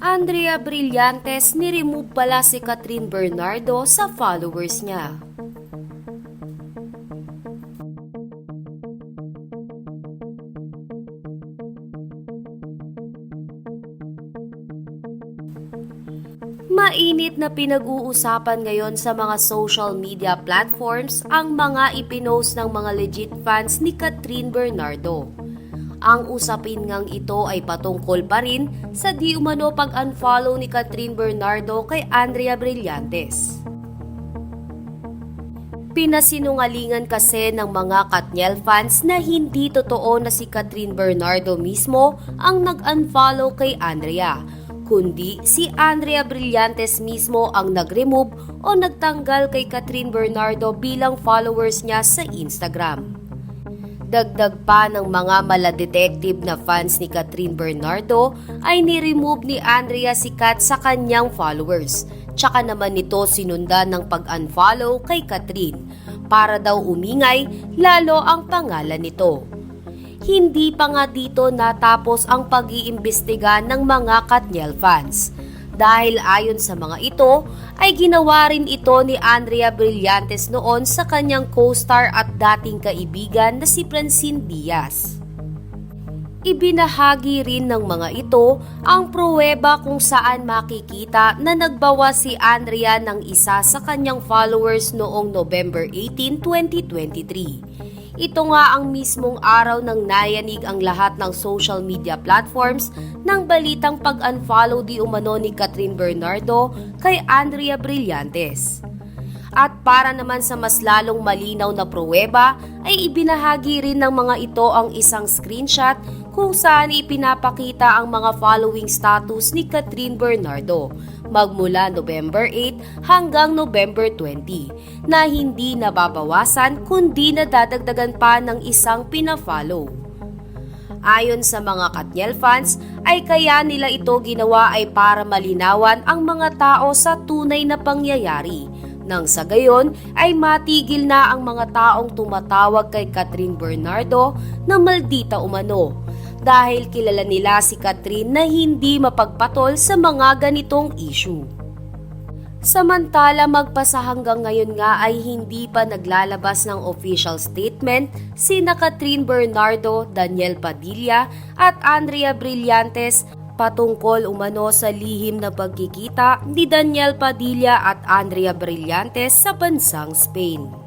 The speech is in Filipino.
Andrea Brillantes ni-remove pala si Catherine Bernardo sa followers niya. Mainit na pinag-uusapan ngayon sa mga social media platforms ang mga ipinost ng mga legit fans ni Catherine Bernardo. Ang usapin ngang ito ay patungkol pa rin sa di umano pag-unfollow ni Catherine Bernardo kay Andrea Brillantes. Pinasinungalingan kasi ng mga Katniel fans na hindi totoo na si Catherine Bernardo mismo ang nag-unfollow kay Andrea, kundi si Andrea Brillantes mismo ang nag-remove o nagtanggal kay Catherine Bernardo bilang followers niya sa Instagram. Dagdag pa ng mga maladetective na fans ni Catherine Bernardo ay ni-remove ni Andrea si Kat sa kanyang followers. Tsaka naman nito sinundan ng pag-unfollow kay Catherine para daw umingay lalo ang pangalan nito. Hindi pa nga dito natapos ang pag-iimbestiga ng mga Katniel fans. Dahil ayon sa mga ito, ay ginawa rin ito ni Andrea Brillantes noon sa kanyang co-star at dating kaibigan na si Francine Diaz. Ibinahagi rin ng mga ito ang pruweba kung saan makikita na nagbawas si Andrea ng isa sa kanyang followers noong November 18, 2023. Ito nga ang mismong araw nang nayanig ang lahat ng social media platforms ng balitang pag-unfollow di umano ni Catherine Bernardo kay Andrea Brillantes. At para naman sa mas lalong malinaw na pruweba ay ibinahagi rin ng mga ito ang isang screenshot kung saan ipinapakita ang mga following status ni Catherine Bernardo magmula November 8 hanggang November 20 na hindi nababawasan kundi nadadagdagan pa ng isang pina-follow. Ayon sa mga Katniel fans ay kaya nila ito ginawa ay para malinawan ang mga tao sa tunay na pangyayari. Nang sa gayon ay matigil na ang mga taong tumatawag kay Catherine Bernardo na maldita umano dahil kilala nila si Catherine na hindi mapagpatol sa mga ganitong issue. Samantala magpasa hanggang ngayon nga ay hindi pa naglalabas ng official statement sina Catherine Bernardo, Daniel Padilla at Andrea Brillantes patungkol umano sa lihim na pagkikita ni Daniel Padilla at Andrea Brillantes sa bansang Spain.